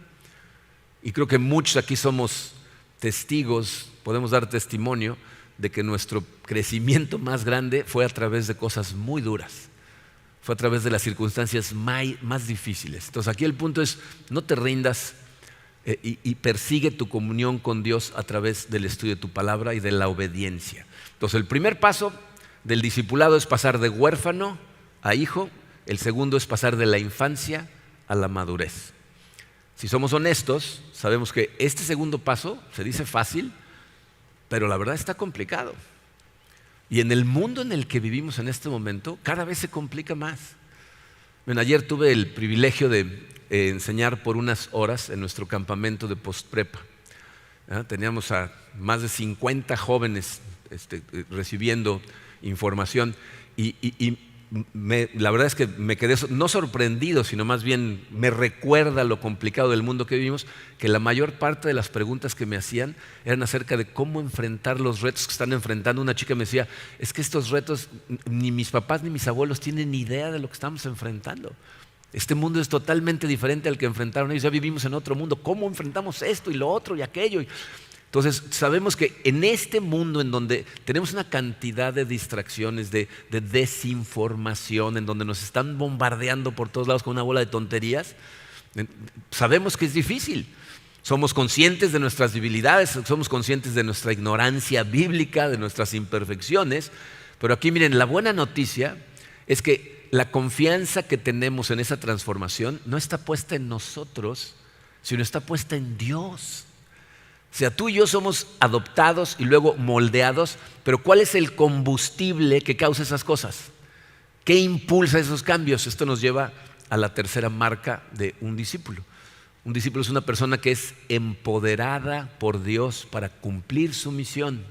Y creo que muchos aquí somos testigos, podemos dar testimonio de que nuestro crecimiento más grande fue a través de cosas muy duras. Fue a través de las circunstancias más difíciles. Entonces aquí el punto es, no te rindas y persigue tu comunión con Dios a través del estudio de tu palabra y de la obediencia. Entonces el primer paso del discipulado es pasar de huérfano a hijo. El segundo es pasar de la infancia a la madurez. Si somos honestos, sabemos que este segundo paso se dice fácil, pero la verdad está complicado. Y en el mundo en el que vivimos en este momento, cada vez se complica más. Bueno, ayer tuve el privilegio de enseñar por unas horas en nuestro campamento de postprepa. Teníamos a más de 50 jóvenes recibiendo información y la verdad es que me quedé no sorprendido, sino más bien me recuerda lo complicado del mundo que vivimos, que la mayor parte de las preguntas que me hacían eran acerca de cómo enfrentar los retos que están enfrentando. Una chica me decía, es que estos retos ni mis papás ni mis abuelos tienen ni idea de lo que estamos enfrentando. Este mundo es totalmente diferente al que enfrentaron ellos, ya vivimos en otro mundo. ¿Cómo enfrentamos esto y lo otro y aquello? Entonces sabemos que en este mundo en donde tenemos una cantidad de distracciones, de desinformación, en donde nos están bombardeando por todos lados con una bola de tonterías, sabemos que es difícil. Somos conscientes de nuestras debilidades, somos conscientes de nuestra ignorancia bíblica, de nuestras imperfecciones, pero aquí miren, la buena noticia es que la confianza que tenemos en esa transformación no está puesta en nosotros, sino está puesta en Dios. O sea, tú y yo somos adoptados y luego moldeados, pero ¿cuál es el combustible que causa esas cosas? ¿Qué impulsa esos cambios? Esto nos lleva a la tercera marca de un discípulo. Un discípulo es una persona que es empoderada por Dios para cumplir su misión.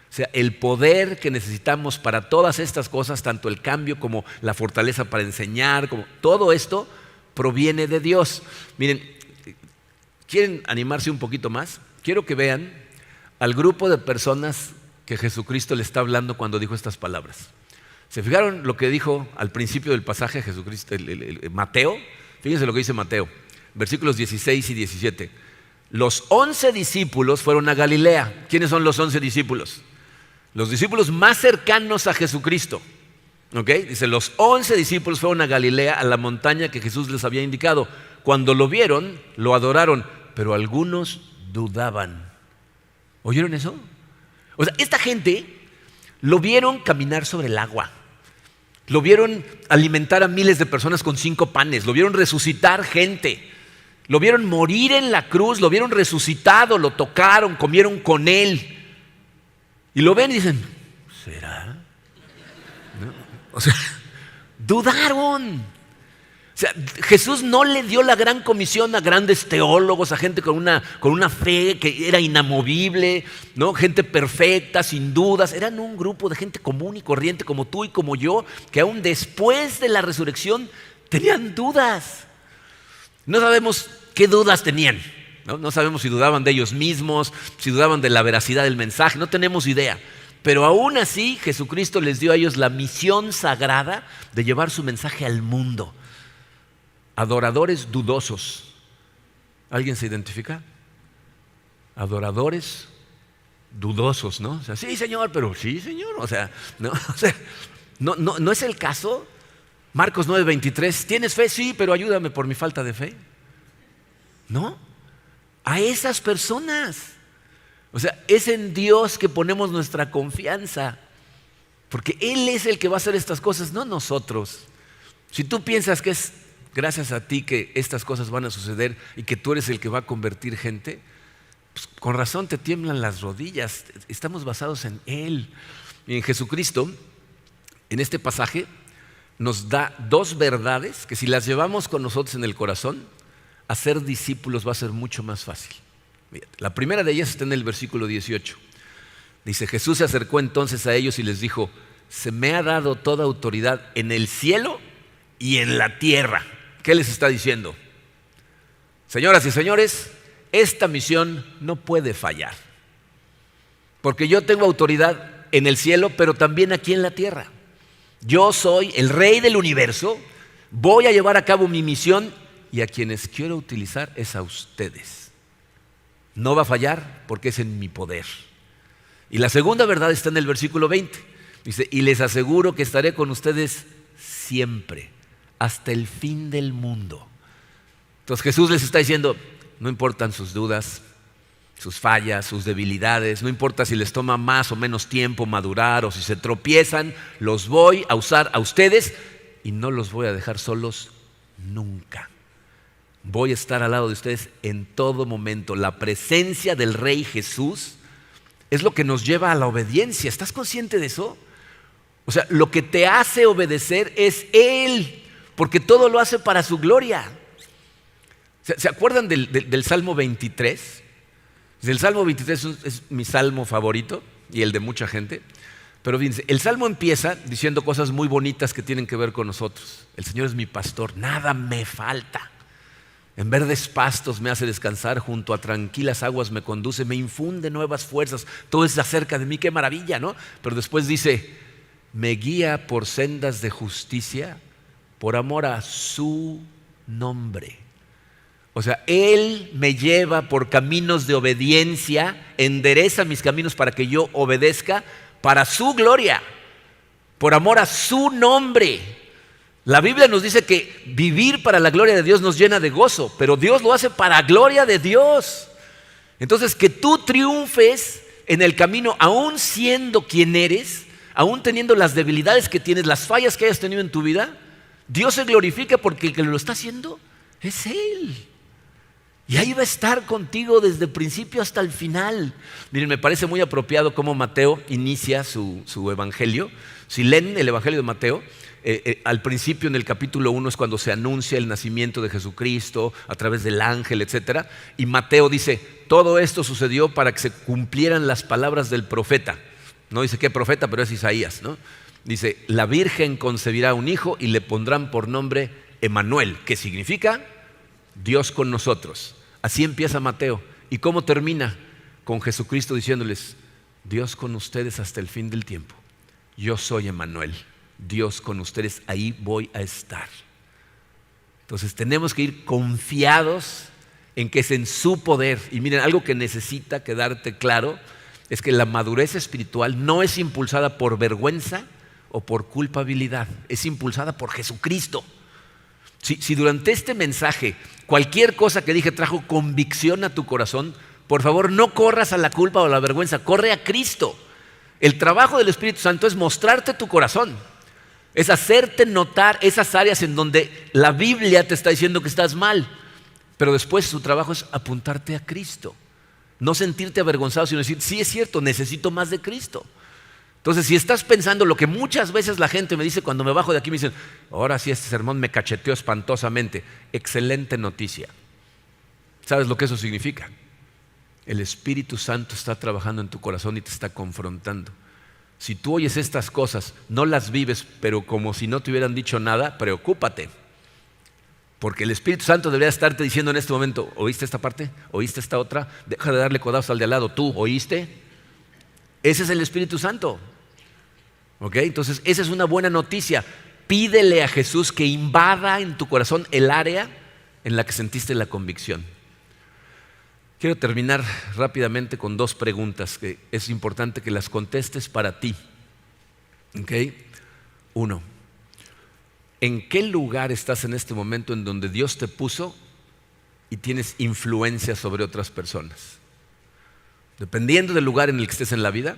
O sea, el poder que necesitamos para todas estas cosas, tanto el cambio como la fortaleza para enseñar, como todo esto proviene de Dios. Miren, ¿quieren animarse un poquito más? Quiero que vean al grupo de personas que Jesucristo le está hablando cuando dijo estas palabras. ¿Se fijaron lo que dijo al principio del pasaje Jesucristo, Mateo? Fíjense lo que dice Mateo, versículos 16 y 17. Los 11 discípulos fueron a Galilea. ¿Quiénes son los 11 discípulos? Los discípulos más cercanos a Jesucristo. ¿Okay? Dice, los 11 discípulos fueron a Galilea, a la montaña que Jesús les había indicado. Cuando lo vieron, lo adoraron, pero algunos dudaban. ¿Oyeron eso? O sea, esta gente lo vieron caminar sobre el agua, lo vieron alimentar a miles de personas con 5 panes, lo vieron resucitar gente, lo vieron morir en la cruz, lo vieron resucitado, lo tocaron, comieron con él y lo ven y dicen, ¿será? ¿No? O sea, dudaron. O sea, Jesús no le dio la gran comisión a grandes teólogos, a gente con una fe que era inamovible, ¿no? Gente perfecta, sin dudas. Eran un grupo de gente común y corriente como tú y como yo, que aún después de la resurrección tenían dudas. No sabemos qué dudas tenían, ¿no? No sabemos si dudaban de ellos mismos, si dudaban de la veracidad del mensaje, no tenemos idea. Pero aún así Jesucristo les dio a ellos la misión sagrada de llevar su mensaje al mundo. Adoradores dudosos. ¿Alguien se identifica? Adoradores dudosos, ¿no? O sea, sí, Señor, pero sí, Señor. O sea, no es el caso. Marcos 9:23, ¿tienes fe? Sí, pero ayúdame por mi falta de fe. ¿No? A esas personas. O sea, es en Dios que ponemos nuestra confianza. Porque Él es el que va a hacer estas cosas, no nosotros. Si tú piensas que es gracias a ti que estas cosas van a suceder y que tú eres el que va a convertir gente, pues con razón te tiemblan las rodillas. Estamos basados en Él. Y en Jesucristo, en este pasaje, nos da 2 verdades que si las llevamos con nosotros en el corazón, hacer discípulos va a ser mucho más fácil. Mira, la primera de ellas está en el versículo 18. Dice, Jesús se acercó entonces a ellos y les dijo, se me ha dado toda autoridad en el cielo y en la tierra. ¿Qué les está diciendo? Señoras y señores, esta misión no puede fallar. Porque yo tengo autoridad en el cielo, pero también aquí en la tierra. Yo soy el rey del universo, voy a llevar a cabo mi misión y a quienes quiero utilizar es a ustedes. No va a fallar porque es en mi poder. Y la segunda verdad está en el versículo 20. Dice, y les aseguro que estaré con ustedes siempre, hasta el fin del mundo. Entonces Jesús les está diciendo, no importan sus dudas, sus fallas, sus debilidades, no importa si les toma más o menos tiempo madurar o si se tropiezan, los voy a usar a ustedes y no los voy a dejar solos nunca. Voy a estar al lado de ustedes en todo momento. La presencia del Rey Jesús es lo que nos lleva a la obediencia. ¿Estás consciente de eso? O sea, lo que te hace obedecer es Él, porque todo lo hace para su gloria. ¿Se acuerdan del Salmo 23? El Salmo 23 es mi salmo favorito y el de mucha gente, Pero fíjense, el Salmo empieza diciendo cosas muy bonitas que tienen que ver con nosotros. El Señor es mi pastor, nada me falta. En verdes pastos me hace descansar, junto a tranquilas aguas me conduce, me infunde nuevas fuerzas. Todo es acerca de mí, qué maravilla, ¿no? Pero después dice, me guía por sendas de justicia, por amor a su nombre. O sea, Él me lleva por caminos de obediencia, endereza mis caminos para que yo obedezca para su gloria, por amor a su nombre. La Biblia nos dice que vivir para la gloria de Dios nos llena de gozo, pero Dios lo hace para gloria de Dios. Entonces, que tú triunfes en el camino, aún siendo quien eres, aún teniendo las debilidades que tienes, las fallas que hayas tenido en tu vida, Dios se glorifica porque el que lo está haciendo es Él. Y ahí va a estar contigo desde el principio hasta el final. Miren, me parece muy apropiado cómo Mateo inicia su evangelio. Si leen el evangelio de Mateo, al principio en el capítulo 1 es cuando se anuncia el nacimiento de Jesucristo a través del ángel, etc. Y Mateo dice, todo esto sucedió para que se cumplieran las palabras del profeta. No dice qué profeta, pero es Isaías, ¿no? Dice, la Virgen concebirá un hijo y le pondrán por nombre Emmanuel, que significa Dios con nosotros. Así empieza Mateo. ¿Y cómo termina? Con Jesucristo diciéndoles, Dios con ustedes hasta el fin del tiempo. Yo soy Emmanuel. Dios con ustedes, ahí voy a estar. Entonces tenemos que ir confiados en que es en su poder. Y miren, algo que necesita quedarte claro es que la madurez espiritual no es impulsada por vergüenza o por culpabilidad, es impulsada por Jesucristo. Si durante este mensaje cualquier cosa que dije trajo convicción a tu corazón, por favor no corras a la culpa o a la vergüenza, corre a Cristo. El trabajo del Espíritu Santo es mostrarte tu corazón, es hacerte notar esas áreas en donde la Biblia te está diciendo que estás mal, pero después su trabajo es apuntarte a Cristo. No sentirte avergonzado, sino decir, sí es cierto, necesito más de Cristo. Entonces, si estás pensando lo que muchas veces la gente me dice cuando me bajo de aquí, me dicen, ahora sí este sermón me cacheteó espantosamente. Excelente noticia. ¿Sabes lo que eso significa? El Espíritu Santo está trabajando en tu corazón y te está confrontando. Si tú oyes estas cosas, no las vives, pero como si no te hubieran dicho nada, preocúpate. Porque el Espíritu Santo debería estarte diciendo en este momento, ¿oíste esta parte? ¿Oíste esta otra? Deja de darle codazos al de al lado. ¿Tú oíste? Ese es el Espíritu Santo. ¿Ok? Entonces, esa es una buena noticia. Pídele a Jesús que invada en tu corazón el área en la que sentiste la convicción. Quiero terminar rápidamente con dos preguntas que es importante que las contestes para ti. ¿Ok? Uno, ¿en qué lugar estás en este momento en donde Dios te puso y tienes influencia sobre otras personas? Dependiendo del lugar en el que estés en la vida,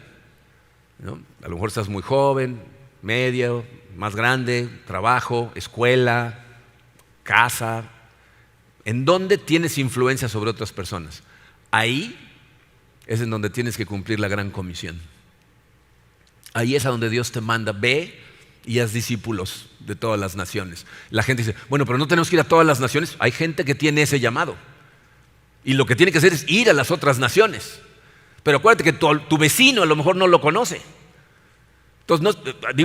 ¿no? A lo mejor estás muy joven, medio, más grande, trabajo, escuela, casa. ¿En dónde tienes influencia sobre otras personas? Ahí es en donde tienes que cumplir la gran comisión. Ahí es a donde Dios te manda, ve y haz discípulos de todas las naciones. La gente dice, bueno, pero no tenemos que ir a todas las naciones. Hay gente que tiene ese llamado. Y lo que tiene que hacer es ir a las otras naciones. Pero acuérdate que tu vecino a lo mejor no lo conoce. Entonces,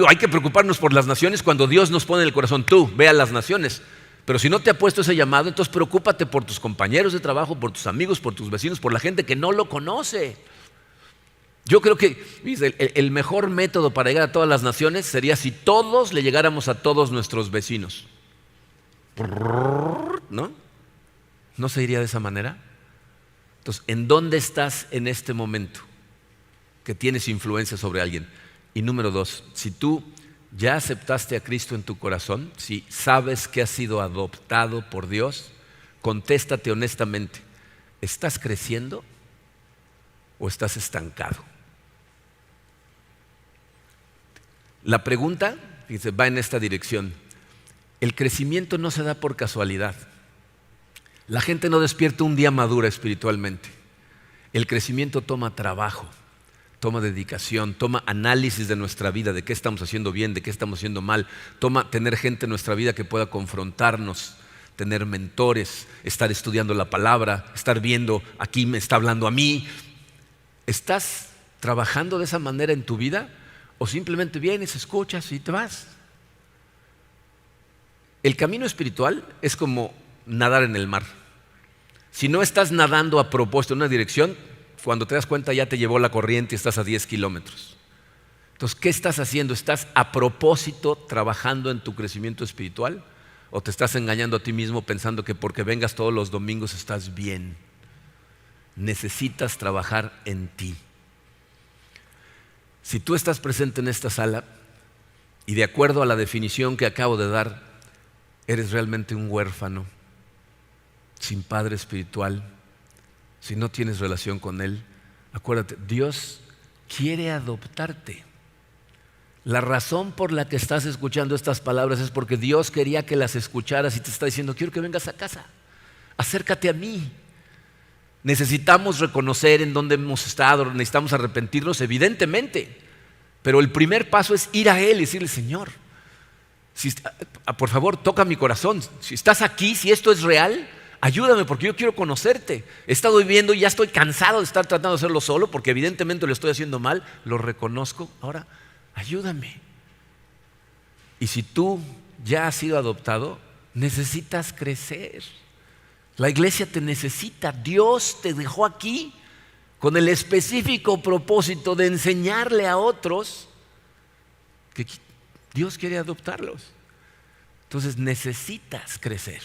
hay que preocuparnos por las naciones cuando Dios nos pone en el corazón, tú, ve a las naciones. Pero si no te ha puesto ese llamado, entonces preocúpate por tus compañeros de trabajo, por tus amigos, por tus vecinos, por la gente que no lo conoce. Yo creo que el mejor método para llegar a todas las naciones sería si todos le llegáramos a todos nuestros vecinos. ¿No? ¿No se iría de esa manera? Entonces, ¿en dónde estás en este momento que tienes influencia sobre alguien? Y número dos, si tú ya aceptaste a Cristo en tu corazón, si sabes que has sido adoptado por Dios, contéstate honestamente, ¿estás creciendo o estás estancado? La pregunta va en esta dirección. El crecimiento no se da por casualidad. La gente no despierta un día madura espiritualmente. El crecimiento toma trabajo, toma dedicación, toma análisis de nuestra vida, de qué estamos haciendo bien, de qué estamos haciendo mal. Toma tener gente en nuestra vida que pueda confrontarnos, tener mentores, estar estudiando la palabra, estar viendo, aquí me está hablando a mí. ¿Estás trabajando de esa manera en tu vida? o simplemente vienes, escuchas y te vas. El camino espiritual es como nadar en el mar. Si no estás nadando a propósito en una dirección, cuando te das cuenta ya te llevó la corriente y estás a 10 kilómetros. Entonces, ¿qué estás haciendo? ¿Estás a propósito trabajando en tu crecimiento espiritual? ¿O te estás engañando a ti mismo pensando que porque vengas todos los domingos estás bien? Necesitas trabajar en ti. Si tú estás presente en esta sala y de acuerdo a la definición que acabo de dar, eres realmente un huérfano, sin padre espiritual, si no tienes relación con Él, acuérdate, Dios quiere adoptarte. La razón por la que estás escuchando estas palabras es porque Dios quería que las escucharas y te está diciendo, quiero que vengas a casa, acércate a mí. Necesitamos reconocer en dónde hemos estado, necesitamos arrepentirnos, evidentemente, pero el primer paso es ir a Él y decirle, Señor, por favor, toca mi corazón. Si estás aquí, si esto es real, ayúdame porque yo quiero conocerte. He estado viviendo y ya estoy cansado de estar tratando de hacerlo solo porque evidentemente lo estoy haciendo mal, lo reconozco. Ahora, ayúdame. Y si tú ya has sido adoptado, necesitas crecer. La iglesia te necesita. Dios te dejó aquí con el específico propósito de enseñarle a otros que Dios quiere adoptarlos. Entonces necesitas crecer.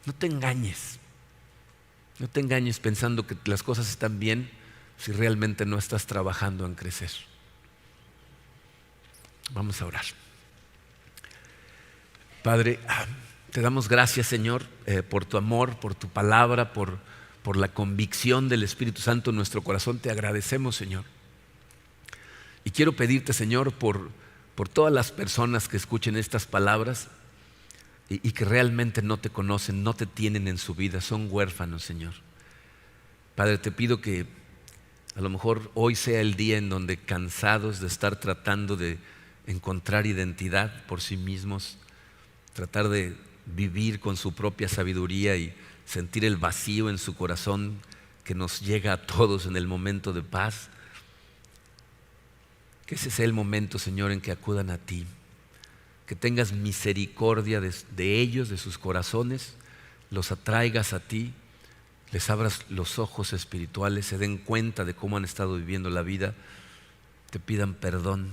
No te engañes. No te engañes pensando que las cosas están bien si realmente no estás trabajando en crecer. Vamos a orar. Padre, te damos gracias, Señor, por tu amor, por tu palabra, por la convicción del Espíritu Santo en nuestro corazón. Te agradecemos, Señor. Y quiero pedirte, Señor, por todas las personas que escuchen estas palabras y que realmente no te conocen, no te tienen en su vida, son huérfanos, Señor. Padre, te pido que a lo mejor hoy sea el día en donde, cansados de estar tratando de encontrar identidad por sí mismos, tratar de vivir con su propia sabiduría y sentir el vacío en su corazón que nos llega a todos en el momento de paz, que ese sea el momento, Señor, en que acudan a ti, que tengas misericordia de ellos, de sus corazones, los atraigas a ti, les abras los ojos espirituales, se den cuenta de cómo han estado viviendo la vida, te pidan perdón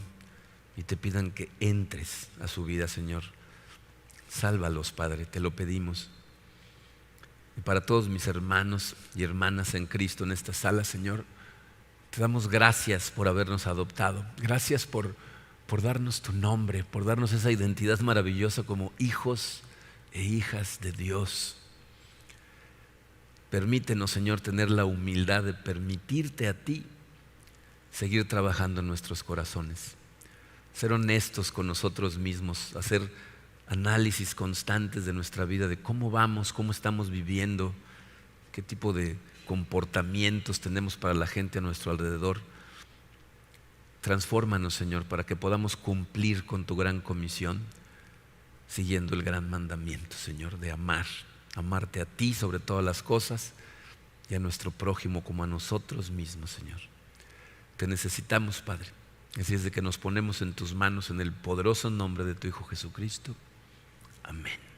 y te pidan que entres a su vida, Señor. Sálvalos, Padre, te lo pedimos. Y para todos mis hermanos y hermanas en Cristo en esta sala, Señor, te damos gracias por habernos adoptado. Gracias por darnos tu nombre, por darnos esa identidad maravillosa como hijos e hijas de Dios. Permítenos, Señor, tener la humildad de permitirte a ti seguir trabajando en nuestros corazones. Ser honestos con nosotros mismos, hacer análisis constantes de nuestra vida, de cómo vamos, cómo estamos viviendo, qué tipo de comportamientos tenemos para la gente a nuestro alrededor. Transfórmanos, Señor, para que podamos cumplir con tu gran comisión, siguiendo el gran mandamiento, Señor, de amarte a ti sobre todas las cosas y a nuestro prójimo como a nosotros mismos, Señor. Te necesitamos, Padre. Así es de que nos ponemos en tus manos en el poderoso nombre de tu Hijo Jesucristo. Amén.